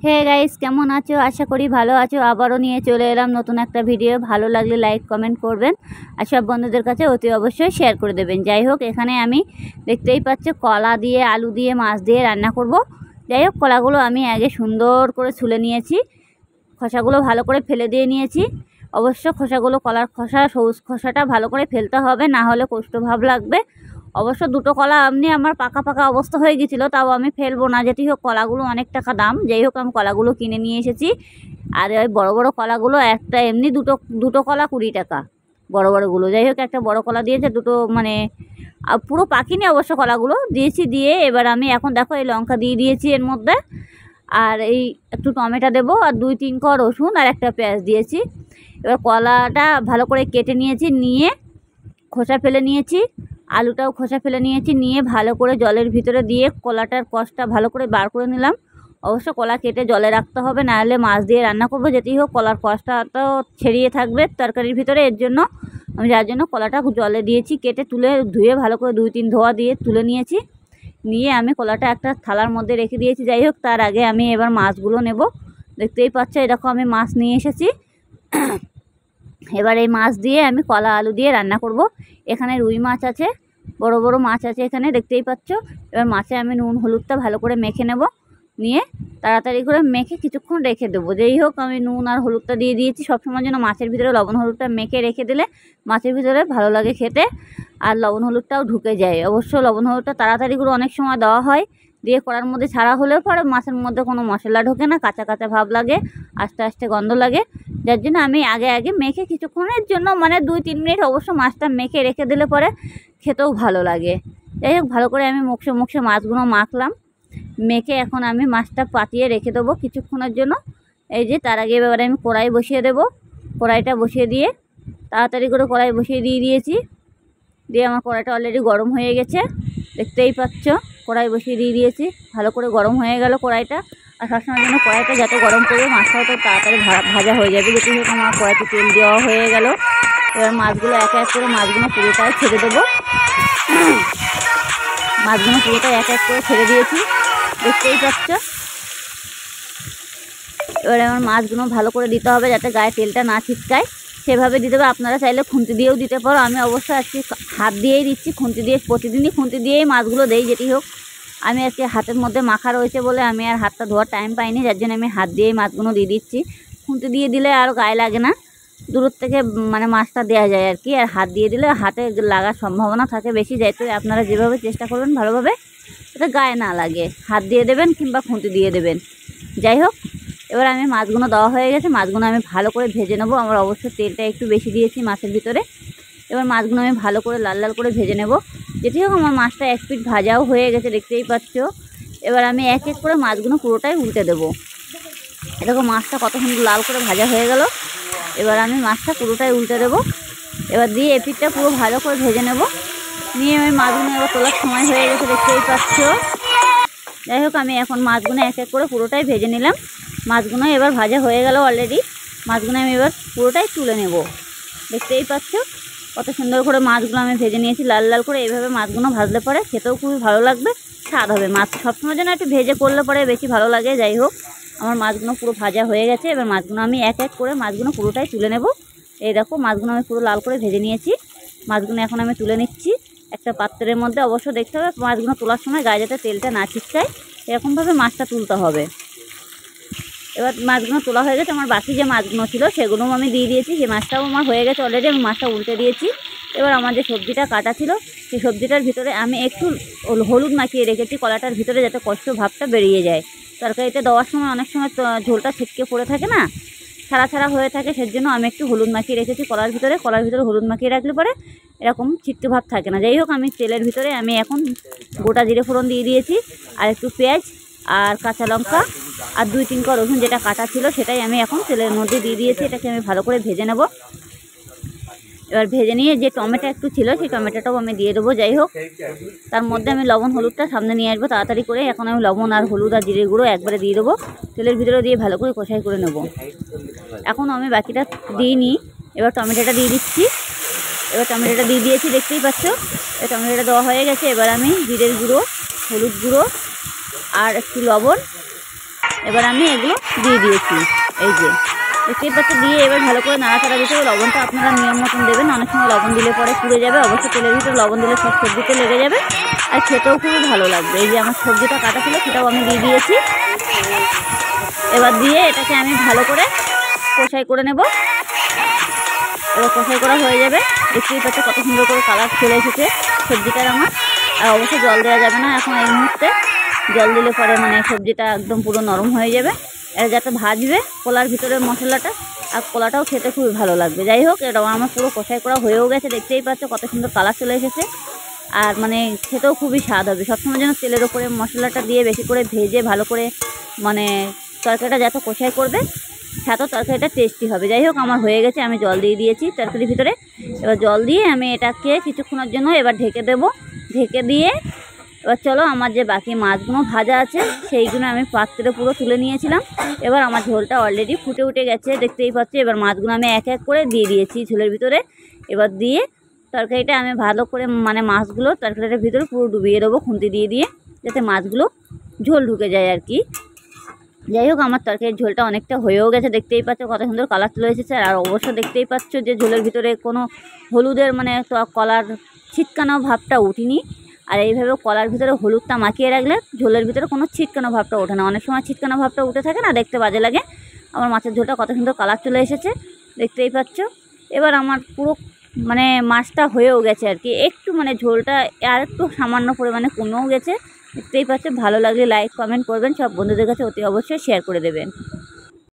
Hey guys, কেমন আছো? আশা করি ভালো আছো। আবারও নিয়ে চলে এলাম নতুন একটা ভিডিও। ভালো লাগলে লাইক কমেন্ট করবেন আর সব বন্ধুদের কাছে অতি অবশ্যই শেয়ার করে দেবেন। যাই হোক, এখানে আমি দেখতেই পাচ্ছ কলা দিয়ে, আলু দিয়ে, মাছ দিয়ে রান্না করব। যাই হোক, কলাগুলো আমি আগে সুন্দর করে ছুলে নিয়েছি, খোসাগুলো ভালো করে ফেলে দিয়ে নিয়েছি। অবশ্য খোসাগুলো, কলার খোসা, সবুজ খোসাটা ভালো করে ফেলতে হবে, না হলে কষ্ট ভাব লাগবে। অবশ্য দুটো কলা এমনি আমার পাকা পাকা অবস্থা হয়ে গেছিলো, তাও আমি ফেলবো না। যেটি হোক, কলাগুলো অনেক টাকা দাম। যাই হোক, আমি কলাগুলো কিনে নিয়ে এসেছি। আর ওই বড়ো বড়ো কলাগুলো একটা এমনি দুটো কলা 20 টাকা, বড়ো বড়োগুলো। যাই হোক, একটা বড়ো কলা দিয়েছে, দুটো মানে পুরো পাকিনি অবশ্য কলাগুলো দিয়েছি। দিয়ে এবার আমি এখন দেখো এই লঙ্কা দিয়ে দিয়েছি এর মধ্যে, আর এই একটু টমেটো দেবো, আর 2-3 কোয়া রসুন আর একটা পেঁয়াজ দিয়েছি। এবার কলাটা ভালো করে কেটে নিয়েছি, নিয়ে খোসা ফেলে নিয়েছি, আলুটাও খোসা ফেলে নিয়েছি, নিয়ে ভালো করে জলের ভিতরে দিয়ে কলাটার কষটা ভালো করে বার করে নিলাম। অবশ্য কলা কেটে জলে রাখতে হবে, নাহলে মাছ দিয়ে রান্না করবো। যেতেই হোক, কলার কষটা তো ছড়িয়ে থাকবে তরকারির ভিতরে, এর জন্য আমি যার জন্য কলাটা জলে দিয়েছি, কেটে তুলে ধুয়ে ভালো করে 2-3 ধোয়া দিয়ে তুলে নিয়েছি। নিয়ে আমি কলাটা একটা থালার মধ্যে রেখে দিয়েছি। যাই হোক, তার আগে আমি এবার মাছগুলো নেব। দেখতেই পাচ্ছ, এরকম আমি মাছ নিয়ে এসেছি। এবার এই মাছ দিয়ে আমি কলা আলু দিয়ে রান্না করব। এখানে রুই মাছ আছে, বড় বড় মাছ আছে এখানে, দেখতেই পাচ্ছ। এবার মাছে আমি নুন হলুদটা ভালো করে মেখে নেব, নিয়ে তাড়াতাড়ি করে মেখে কিছুক্ষণ রেখে দেবো। যেই হোক, আমি নুন আর হলুদটা দিয়ে দিয়েছি। সবসময় যেন মাছের ভিতরে লবণ হলুদটা মেখে রেখে দিলে মাছের ভিতরে ভালো লাগে খেতে, আর লবণ হলুদটাও ঢুকে যায়। অবশ্য লবণ হলুদটা তাড়াতাড়ি করে অনেক সময় দেওয়া হয়, দিয়ে কড়ার মধ্যে ছাড়া হলেও পরে মাছের মধ্যে কোনো মশলা ঢোকে না, কাঁচা কাঁচা ভাব লাগে, আস্তে আস্তে গন্ধ লাগে। যার জন্য আমি আগে মেখে কিছুক্ষণের জন্য, মানে 2-3 মিনিট অবশ্য মাছটা মেখে রেখে দিলে পরে খেতেও ভালো লাগে। যাই হোক, ভালো করে আমি মুখে মাছগুলো মাখলাম। মেখে এখন আমি মাছটা পাতিয়ে রেখে দেবো কিছুক্ষণের জন্য। এই যে, তার আগে এবারে আমি কড়াই বসিয়ে দেবো। কড়াইটা বসিয়ে দিয়ে তাড়াতাড়ি করে কড়াই বসিয়ে দিয়েছি। দিয়ে আমার কড়াইটা অলরেডি গরম হয়ে গেছে, দেখতেই পাচ্ছ। কড়াই বসিয়ে দিয়েছি, ভালো করে গরম হয়ে গেল কড়াইটা। আর সবসময় জন্য কড়াইটা যাতে গরম করবে, মাছটাও তো তাড়াতাড়ি ভাজা হয়ে যাবে। যেটি হোক, আমার কড়াইতে তেল দেওয়া হয়ে গেল। এবার মাছগুলো এক এক করে মাছগুলো পুরোটাই ছেড়ে দেবো। মাছগুলো পুরোটাই এক এক করে ছেড়ে দিয়েছি, দেখতেই পাচ্ছ। এবারে আমার মাছগুলো ভালো করে দিতে হবে, যাতে গায়ে তেলটা না ছিটকায়, সেভাবে দিতে হবে। আপনারা চাইলে খুন্তি দিয়েও দিতে পারো। আমি অবশ্যই আজকে হাত দিয়েই দিচ্ছি, খুন্তি দিয়ে প্রতিদিনই খুন্তি দিয়েই মাছগুলো দেই। যেটি হোক, আমি আজকে হাতের মধ্যে মাখা রয়েছে বলে আমি আর হাতটা ধোয়ার টাইম পাইনি, যার জন্য আমি হাত দিয়েই মাছগুলো দিয়ে দিচ্ছি। খুন্তি দিয়ে দিলে আর গায়ে লাগে না, দূর থেকে মানে মাছটা দেওয়া যায় আর কি। আর হাত দিয়ে দিলে হাতে লাগার সম্ভাবনা থাকে বেশি। যাই তো আপনারা যেভাবে চেষ্টা করবেন ভালোভাবে যাতে গায়ে না লাগে, হাত দিয়ে দেবেন কিংবা খুন্তি দিয়ে দেবেন। যাই হোক, এবার আমি মাছগুলো দেওয়া হয়ে গেছে, মাছগুলো আমি ভালো করে ভেজে নেবো। আমার অবশ্য তেলটা একটু বেশি দিয়েছি মাছের ভিতরে। এবার মাছগুলো আমি ভালো করে লাল লাল করে ভেজে নেব। যেটি হোক, আমার মাছটা এক পিঠ ভাজাও হয়ে গেছে, দেখতেই পাচ্ছ। এবার আমি এক এক করে মাছগুলো পুরোটাই উল্টে দেবো। এরকম মাছটা কত সুন্দর লাল করে ভাজা হয়ে গেল। এবার আমি মাছটা পুরোটাই উল্টে দেবো। এবার দিয়ে এপিঠটা পুরো ভালো করে ভেজে নেব। নিয়ে আমি মাছগুলো এবার তোলার সময় হয়ে গেছে, দেখতেই পাচ্ছ। যাই হোক, আমি এখন মাছগুলো এক এক করে পুরোটাই ভেজে নিলাম। মাছগুলো এবার ভাজা হয়ে গেল অলরেডি। মাছগুলো আমি এবার পুরোটাই তুলে নেব, দেখতেই পাচ্ছ। কত সুন্দর করে মাছগুলো আমি ভেজে নিয়েছি লাল লাল করে। এইভাবে মাছগুলো ভাজলে পরে খেতেও খুবই ভালো লাগবে, স্বাদ হবে। মাছ সবসময় যেন একটু ভেজে করলে পরে বেশি ভালো লাগে। যাই হোক, আমার মাছগুলো পুরো ভাজা হয়ে গেছে। এবার মাছগুলো আমি এক এক করে মাছগুলো পুরোটাই তুলে নেব। এই দেখো, মাছগুলো আমি পুরো লাল করে ভেজে নিয়েছি। মাছগুলো এখন আমি তুলে নিচ্ছি একটা পাত্রের মধ্যে। অবশ্য দেখতে হবে মাছগুলো তোলার সময় গায়ে যাতে তেলটা না ছিটকায়, এরকমভাবে মাছটা তুলতে হবে। এবার মাছগুলো তোলা হয়ে গেছে। আমার বাকি যে মাছগুলো ছিল সেগুলোও আমি দিয়ে দিয়েছি। সেই মাছটাও আমার হয়ে গেছে অলরেডি, আমি মাছটা উল্টে দিয়েছি। এবার আমার যে সবজিটা কাটা ছিল, সেই সবজিটার ভিতরে আমি একটু হলুদ মাখিয়ে রেখেছি কলাটার ভিতরে, যাতে কষ্ট ভাবটা বেরিয়ে যায়। তরকারিতে দেওয়ার সময় অনেক সময় ঝোলটা ছিটকে পড়ে থাকে না, ছাড়া ছাড়া হয়ে থাকে, সেজন্য আমি একটু হলুদ মাখিয়ে রেখেছি কলার ভিতরে। কলার ভিতরে হলুদ মাখিয়ে রাখলে পরে এরকম ছিটকে ভাব থাকে না। যাই হোক, আমি তেলের ভিতরে আমি এখন গোটা জিরে ফোড়ন দিয়ে দিয়েছি, আর একটু পেঁয়াজ আর কাঁচা লঙ্কা আর 2-3 কোয়া রসুন যেটা কাটা ছিল সেটাই আমি এখন তেলের মধ্যে দিয়ে দিয়েছি। এটাকে আমি ভালো করে ভেজে নেব। এবার ভেজে নিয়ে যে টমেটো একটু ছিল, সেই টমেটোটাও আমি দিয়ে দেবো। যাই হোক, তার মধ্যে আমি লবণ হলুদটা সামনে নিয়ে আসবো তাড়াতাড়ি করে। এখন আমি লবণ আর হলুদ আর জিরের গুঁড়ো একবারে দিয়ে দেবো, তেলের ভিতরে দিয়ে ভালো করে কষাই করে নেব। এখন আমি বাকিটা দিইনি, এবার টমেটোটা দিয়ে দিচ্ছি। এবার টমেটোটা দিয়ে দিয়েছি, দেখতেই পাচ্ছ। এই টমেটোটা দেওয়া হয়ে গেছে। এবার আমি জিরের গুঁড়ো, হলুদ গুঁড়ো আর একটু লবণ এবার আমি এগুলো দিয়ে দিয়েছি, এই যে দেখতেই পাচ্ছি দিয়ে এবার ভালো করে নাড়াচাড়া দিতে হবে। লবণটা আপনারা নিয়ম মতন দেবেন, অনেক সময় লবণ দিলে পরে পুড়ে যাবে, অবশ্যই তেলের ভিতরে লবণ দিলে সব সবজিতে লেগে যাবে আর খেতেও খুবই ভালো লাগবে। এই যে আমার সবজিটা কাটা ছিল সেটাও আমি দিয়ে দিয়েছি। এবার দিয়ে এটাকে আমি ভালো করে কষাই করে নেব। এবার কষাই করা হয়ে যাবে, দেখতেই পাচ্ছি কত সুন্দর করে কালার চলে এসেছে সবজিটার আমার। আর অবশ্যই জল দেওয়া যাবে না এখন এই মুহূর্তে, জল দিলে পরে মানে সবজিটা একদম পুরো নরম হয়ে যাবে। এটা যাতে ভাজবে কলার ভিতরে মশলাটা, আর কলাটাও খেতে খুবই ভালো লাগবে। যাই হোক, এটাও আমার পুরো কষাই করা হয়েও গেছে, দেখতেই পাচ্ছ কত সুন্দর কালার চলে এসেছে। আর মানে খেতেও খুবই স্বাদ হবে। সবসময় যেন তেলের ওপরে মশলাটা দিয়ে বেশি করে ভেজে ভালো করে মানে তরকারিটা যত কষাই করবে তত তরকারিটা টেস্টি হবে। যাই হোক, আমার হয়ে গেছে, আমি জল দিয়ে দিয়েছি তরকারির ভিতরে। এবার জল দিয়ে আমি এটাকে কিছুক্ষণের জন্য এবার ঢেকে দেবো। ঢেকে দিয়ে এবার চলো, আমার যে বাকি মাছগুলো ভাজা আছে সেইগুলো আমি পাত্রে পুরো তুলে নিয়েছিলাম। এবার আমার ঝোলটা অলরেডি ফুটে উঠে গেছে, দেখতেই পাচ্ছি। এবার মাছগুলো আমি এক এক করে দিয়ে দিয়েছি ঝোলের ভিতরে। এবার দিয়ে তরকারিটা আমি ভালো করে মানে মাছগুলো তরকারিটার ভিতরে পুরো ডুবিয়ে দেবো খুন্তি দিয়ে দিয়ে, যাতে মাছগুলো ঝোল ঢুকে যায় আর কি। যাই হোক, আমার তরকারির ঝোলটা অনেকটা হয়েও গেছে, দেখতেই পাচ্ছ কত সুন্দর কালার চলে এসেছে। আর অবশ্য দেখতেই পাচ্ছ যে ঝোলের ভিতরে কোনো হলুদের মানে কলার ছিটকানো ভাবটা উঠিনি। আর এইভাবে কলার ভিতরে হলুদটা মাখিয়ে রাখলে ঝোলের ভিতরে কোনো ছিটকানো ভাবটা ওঠে না। অনেক সময় ছিটকানো ভাবটা উঠে থাকে না, দেখতে বাজে লাগে। আমার মাছের ঝোলটা কত সুন্দর কালার চলে এসেছে, দেখতেই পাচ্ছ। এবার আমার পুরো মানে মাছটা হয়েও গেছে আর কি, একটু মানে ঝোলটা আর একটু সামান্য পরিমাণে কমেও গেছে, দেখতেই পাচ্ছ। ভালো লাগলে লাইক কমেন্ট করবেন, সব বন্ধুদের কাছে অতি অবশ্যই শেয়ার করে দেবেন।